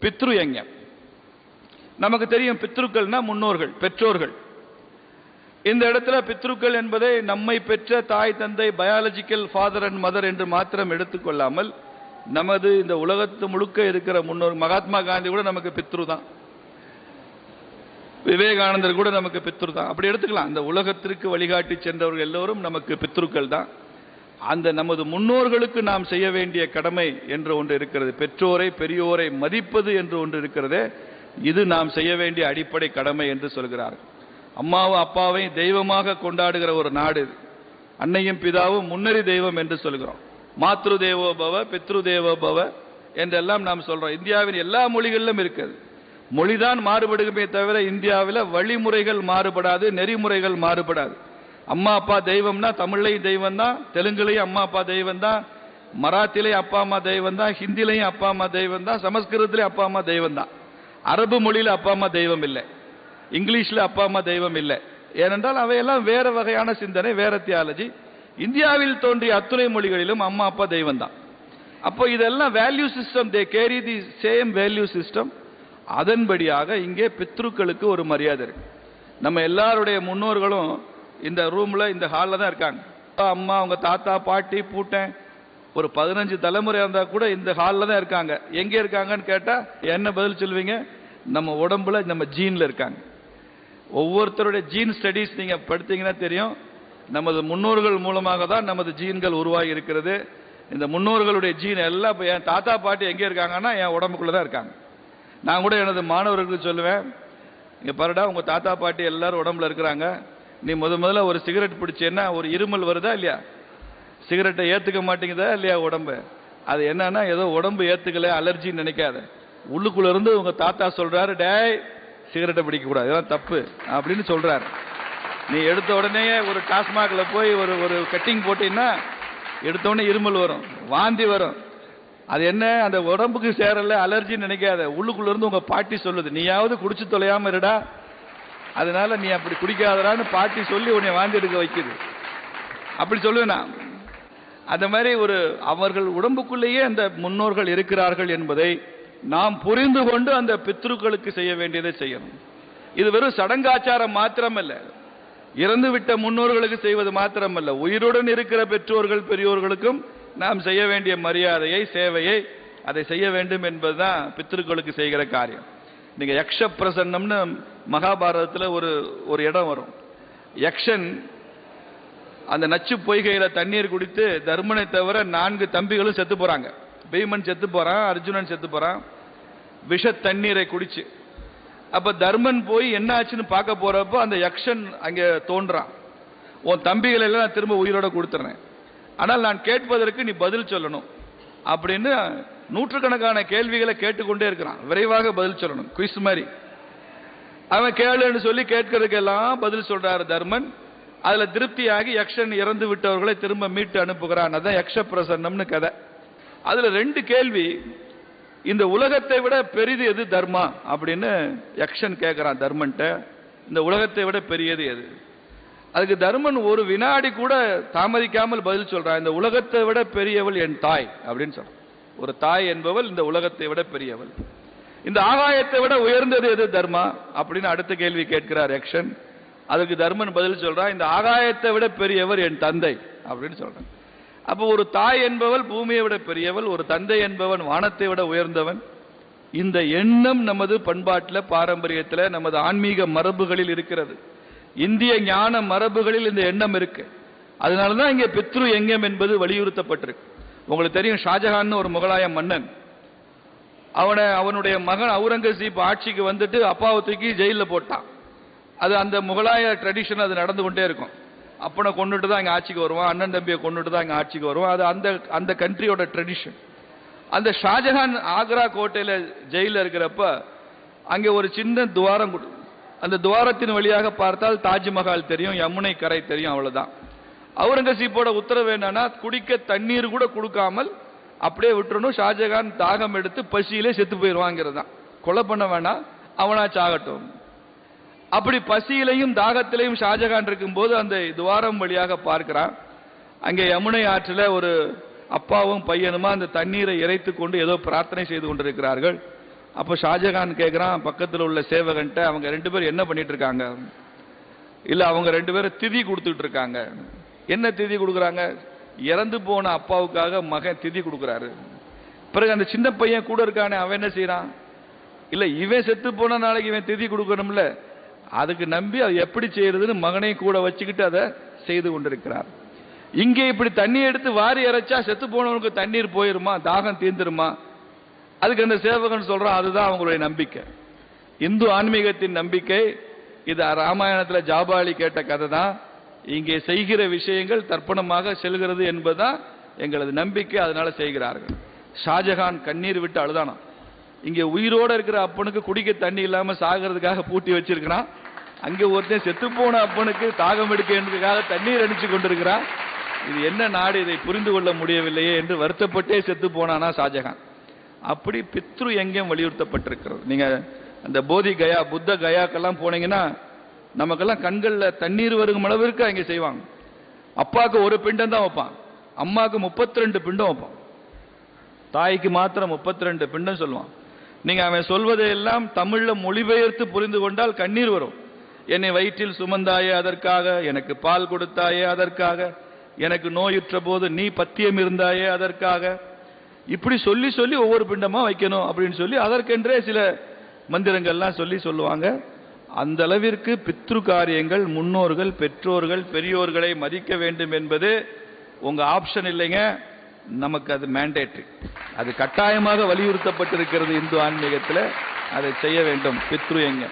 பித்ரு யஜ்ஞம். நமக்கு தெரியும் பித்ருக்கள்னா முன்னோர்கள், பெற்றோர்கள். இந்த இடத்துல பித்ருக்கள் என்பதை நம்மை பெற்ற தாய் தந்தை, பயாலஜிக்கல் ஃபாதர் அண்ட் மதர் என்று மாத்திரம் எடுத்துக்கொள்ளாமல் நமது இந்த உலகத்து முழுக்க இருக்கிற முன்னோர், மகாத்மா காந்தி கூட நமக்கு பித்ரு தான், விவேகானந்தர் கூட நமக்கு பித்ரு தான். அப்படி எடுத்துக்கலாம். அந்த உலகத்திற்கு வழிகாட்டி சென்றவர்கள் எல்லோரும் நமக்கு பித்ருக்கள் தான். அந்த நமது முன்னோர்களுக்கு நாம் செய்ய வேண்டிய கடமை என்று ஒன்று இருக்கிறது. பெற்றோரை பெரியோரை மதிப்பது என்று ஒன்று இருக்கிறது. இது நாம் செய்ய வேண்டிய அடிப்படை கடமை என்று சொல்கிறார்கள். அம்மாவும் அப்பாவையும் தெய்வமாக கொண்டாடுகிற ஒரு நாடு. அன்னையும் பிதாவும் முன்னறி தெய்வம் என்று சொல்கிறோம். மாத்ரு தேவோ பவ, பித்ரு தேவோ பவ என்றெல்லாம் நாம் சொல்றோம். இந்தியாவின் எல்லா மொழிகளிலும் இருக்குது. மொழிதான் மாறுபடுமே தவிர இந்தியாவில் வழிமுறைகள் மாறுபடாது, நெறிமுறைகள் மாறுபடாது. அம்மா அப்பா தெய்வம்னா தமிழ்லையும் தெய்வம் தான், தெலுங்குலையும் அம்மா அப்பா தெய்வம் தான், மராத்திலையும் அப்பா அம்மா தெய்வம் தான், ஹிந்திலையும் அப்பா அம்மா தெய்வம் தான், சமஸ்கிருதத்திலையும் அப்பா அம்மா தெய்வம் தான். அரபு மொழியில் அப்பா அம்மா தெய்வம் இல்லை, இங்கிலீஷில் அப்பா அம்மா தெய்வம் இல்லை. ஏனென்றால் அவையெல்லாம் வேற வகையான சிந்தனை, வேற தியாலஜி. இந்தியாவில் தோன்றிய அத்துணை மொழிகளிலும் அம்மா அப்பா தெய்வம் தான். அப்போ இதெல்லாம் value system, they carry the same value system. அதன்படியாக இங்கே பித்ருக்களுக்கு ஒரு மரியாதை இருக்கு. நம்ம எல்லாருடைய முன்னோர்களும் இந்த ரூம்ல, இந்த ஹாலில் தான் இருக்காங்க. அம்மா, அவங்க தாத்தா, பாட்டி, பூட்டன், ஒரு 15 தலைமுறை இருந்தா கூட இந்த ஹாலில் தான் இருக்காங்க. எங்கே இருக்காங்கன்னு கேட்டா என்ன பதில் சொல்லுவீங்க? நம்ம உடம்புல, நம்ம ஜீன்ல இருக்காங்க. ஒவ்வொருத்தருடைய ஜீன் ஸ்டடீஸ் நீங்க படித்தீங்கன்னா தெரியும். நமது முன்னோர்கள் மூலமாக தான் நமது ஜீன்கள் உருவாகி இருக்கிறது. இந்த முன்னோர்களுடைய ஜீன் எல்லாம் இப்போ என் தாத்தா பாட்டி எங்கே இருக்காங்கன்னா என் உடம்புக்குள்ள தான் இருக்காங்க. நான் கூட எனது மாணவர்களுக்கு சொல்லுவேன், இங்கே பாருடா, உங்கள் தாத்தா பாட்டி எல்லாரும் உடம்புல இருக்கிறாங்க. நீ முதல்ல ஒரு சிகரெட் பிடிச்சேன்னா ஒரு இருமல் வருதா இல்லையா? சிகரெட்டை ஏற்றுக்க மாட்டேங்குதா இல்லையா உடம்பு? அது என்னன்னா ஏதோ உடம்பு ஏற்றுக்கல, அலர்ஜின்னு நினைக்காத. உள்ளுக்குள்ள இருந்து உங்கள் தாத்தா சொல்றாரு, டேய் சிகரெட்டை பிடிக்கக்கூடாது, இதெல்லாம் தப்பு அப்படின்னு சொல்றாரு. நீ எடுத்த உடனே ஒரு டாஸ்மாகில் போய் ஒரு கட்டிங் போட்டீங்கன்னா எடுத்த உடனே இருமல் வரும், வாந்தி வரும். அது என்ன, அந்த உடம்புக்கு சேரல, அலர்ஜின்னு நினைக்காத. உள்ளுக்குள்ள இருந்து உங்க பாட்டி சொல்லுது, நீயாவது குடிச்சு தொலையாம இருடா, அதனால நீ அப்படி குடிக்காதடான்னு பாட்டி சொல்லி உன்னை வாந்தி எடுக்க வைக்குது. அப்படி சொல்லுவேன் நான். அந்த மாதிரி ஒரு அவர்கள் உடம்புக்குள்ளேயே அந்த முன்னோர்கள் இருக்கிறார்கள் என்பதை நாம் புரிந்து கொண்டு அந்த பித்ருக்களுக்கு செய்ய வேண்டியதை செய்யணும். இது வெறும் சடங்காச்சாரம் மாத்திரமல்ல, இறந்து விட்ட முன்னோர்களுக்கு செய்வது மாத்திரமல்ல, உயிருடன் இருக்கிற பெற்றோர்கள் பெரியோர்களுக்கும் நாம் செய்ய வேண்டிய மரியாதையை, சேவையை, அதை செய்ய வேண்டும் என்பதுதான் பித்ருக்களுக்கு செய்கிற காரியம். நீங்க யக்ஷ பிரசன்னம்னு மகாபாரதத்தில் ஒரு இடம் வரும். யக்ஷன் அந்த நச்சு பொய்கையில தண்ணீர் குடித்து தர்மனை தவிர 4 தம்பிகளும் செத்து போறாங்க. பீமன் செத்து போறான், அர்ஜுனன் செத்து போறான், விஷ தண்ணீரை குடிச்சு. அப்ப தர்மன் போய் என்ன ஆச்சுன்னு பார்க்க போறப்போ அந்த யக்ஷன் அங்கே தோன்றான். உன் தம்பிகளை எல்லாம் திரும்ப உயிரோட கொடுத்துறேன், ஆனால் நான் கேட்பதற்கு நீ பதில் சொல்லணும் அப்படின்னு நூற்றுக்கணக்கான கேள்விகளை கேட்டுக்கொண்டே இருக்கிறான். விரைவாக பதில் சொல்லணும், குயிஸ் மாதிரி. அவன் கேளுன்னு சொல்லி கேட்கறதுக்கெல்லாம் பதில் சொல்றாரு தர்மன். அதுல திருப்தியாகி யக்ஷன் இறந்து விட்டவர்களை திரும்ப மீட்டு அனுப்புகிறான். அதான் யக்ஷ பிரசன்னம்னு கதை. அதுல 2 கேள்வி. இந்த உலகத்தை விட பெரிது எது தர்மா அப்படின்னு யக்ஷன் கேட்கிறான் தர்மன்ட்ட. இந்த உலகத்தை விட பெரியது எது? அதுக்கு தர்மன் ஒரு வினாடி கூட தாமதிக்காமல் பதில் சொல்றான், இந்த உலகத்தை விட பெரியவள் என் தாய் அப்படின்னு சொல்றான். ஒரு தாய் என்பவள் இந்த உலகத்தை விட பெரியவள். இந்த ஆகாயத்தை விட உயர்ந்தது எது தர்மா அப்படின்னு அடுத்த கேள்வி கேட்கிறார் யக்ஷன். அதுக்கு தர்மன் பதில் சொல்றான், இந்த ஆகாயத்தை விட பெரியவர் என் தந்தை அப்படின்னு சொல்றான். அப்போ ஒரு தாய் என்பவள் பூமியை விட பெரியவள், ஒரு தந்தை என்பவன் வானத்தை விட உயர்ந்தவன். இந்த எண்ணம் நமது பண்பாட்டில், பாரம்பரியத்தில், நமது ஆன்மீக மரபுகளில் இருக்கிறது. இந்திய ஞான மரபுகளில் இந்த எண்ணம் இருக்கு. அதனாலதான் இங்கே பித்ரு யஜ்ஞம் என்பது வலியுறுத்தப்பட்டிருக்கு. உங்களுக்கு தெரியும், ஷாஜஹான் ஒரு முகலாய மன்னன், அவனுடைய மகன் அவுரங்கசீப் ஆட்சிக்கு வந்துட்டு அப்பாவை தூக்கி ஜெயிலில் போட்டான். அது அந்த முகலாய ட்ரெடிஷன், அது நடந்து கொண்டே இருக்கும். அப்பனை கொண்டுட்டு தான் இங்கே ஆட்சிக்கு வருவான், அண்ணன் தம்பியை கொண்டுட்டு தான் இங்கே ஆட்சிக்கு வருவான். அது அந்த கண்ட்ரியோட ட்ரெடிஷன். அந்த ஷாஜஹான் ஆக்ரா கோட்டையில் ஜெயிலில் இருக்கிறப்ப அங்கே ஒரு சின்ன துவாரம், அந்த துவாரத்தின் வழியாக பார்த்தால் தாஜ்மஹால் தெரியும், யமுனை கரை தெரியும், அவ்வளவுதான். அவுரங்கசீப்போட உத்தரவு என்னன்னா, குடிக்க தண்ணீர் கூட கொடுக்காமல் அப்படியே விட்டுறணும். ஷாஜகான் தாகம் எடுத்து பசியிலே செத்து போயிடுவாங்கிறது தான். கொலை பண்ண வேணாம், அவனா சாகட்டும். அப்படி பசியிலையும் தாகத்திலையும் ஷாஜகான் இருக்கும்போது அந்த துவாரம் வழியாக பார்க்கிறான். அங்கே யமுனை ஆற்றில் ஒரு அப்பாவும் பையனுமா அந்த தண்ணீரை இறைத்து கொண்டு ஏதோ பிரார்த்தனை செய்து கொண்டிருக்கிறார்கள். அப்போ ஷாஜகான் கேட்குறான் பக்கத்தில் உள்ள சேவகன்ட்ட, அவங்க 2 பேரும் என்ன பண்ணிட்டு இருக்காங்க? இல்லை, அவங்க 2 பேரும் திதி கொடுத்துட்டு இருக்காங்க. என்ன திதி கொடுக்குறாங்க? இறந்து போன அப்பாவுக்காக மகன் திதி கொடுக்குறாரு. பிறகு அந்த சின்ன பையன் கூட இருக்கானே, அவன் என்ன செய்யறான்? இல்லை, இவன் செத்து போன நாளைக்கு இவன் திதி கொடுக்கணும்ல, அதுக்கு நம்பி அது எப்படி செய்யறதுன்னு மகனையும் கூட வச்சுக்கிட்டு அதை செய்து கொண்டிருக்கிறார். இங்கே இப்படி தண்ணி எடுத்து வாரி இறைச்சா செத்து போனவனுக்கு தண்ணீர் போயிருமா, தாகம் தீர்ந்துருமா? அதுக்கு அந்த சேவகன் சொல்றான், அதுதான் அவங்களுடைய நம்பிக்கை. இந்து ஆன்மீகத்தின் நம்பிக்கை இது. ராமாயணத்தில் ஜாபாலி கேட்ட கதை தான். இங்கே செய்கிற விஷயங்கள் தர்ப்பணமாக செல்கிறது என்பதுதான் எங்களது நம்பிக்கை, அதனால செய்கிறார்கள். ஷாஜகான் கண்ணீர் விட்டு அழுதானா. இங்கே உயிரோட இருக்கிற அப்பனுக்கு குடிக்க தண்ணி இல்லாம சாகிறதுக்காக பூட்டி வச்சிருக்கிறான். அங்கே ஒருத்தன் செத்து போன அப்பனுக்கு தாகம் எடுக்கிறதுக்காக தண்ணீர் அடிச்சு கொண்டிருக்கிறான். இது என்ன நாடு, இதை புரிந்து கொள்ள முடியவில்லையே என்று வருத்தப்பட்டே செத்து போனானா ஷாஜகான். அப்படி பித்ரு எங்கேயும் வலியுறுத்தப்பட்டிருக்கிறது. நீங்க அந்த போதி கயா, புத்த கயாக்கெல்லாம் போனீங்கன்னா நமக்கெல்லாம் கண்களில் தண்ணீர் வரும் அளவிற்கு அங்கே செய்வாங்க. அப்பாவுக்கு ஒரு பிண்டம் தான் வைப்பான், அம்மாவுக்கு 32 பிண்டம் வைப்பான், தாய்க்கு மாத்திரம் 32 பிண்டம் சொல்லுவான். நீங்க அவன் சொல்வதையெல்லாம் தமிழ்ல மொழிபெயர்த்து புரிந்து கொண்டால் கண்ணீர் வரும். என்னை வயிற்றில் சுமந்தாயே அதற்காக, எனக்கு பால் கொடுத்தாயே அதற்காக, எனக்கு நோயுற்ற போது நீ பத்தியம் இருந்தாயே அதற்காக, இப்படி சொல்லி சொல்லி ஒவ்வொரு பிண்டமா வைக்கணும் அப்படின்னு சொல்லி அதற்கென்றே சில மந்திரங்கள்லாம் சொல்லி சொல்லுவாங்க. அந்த அளவிற்கு பித்ரு காரியங்கள், முன்னோர்கள், பெற்றோர்கள், பெரியோர்களை மதிக்க வேண்டும் என்பது உங்க ஆப்ஷன் இல்லைங்க, நமக்கு அது மேண்டேட்டரி. அது கட்டாயமாக வலியுறுத்தப்பட்டிருக்கிறது இந்து ஆன்மீகத்தில். அதை செய்ய வேண்டும். பித்ரு எங்க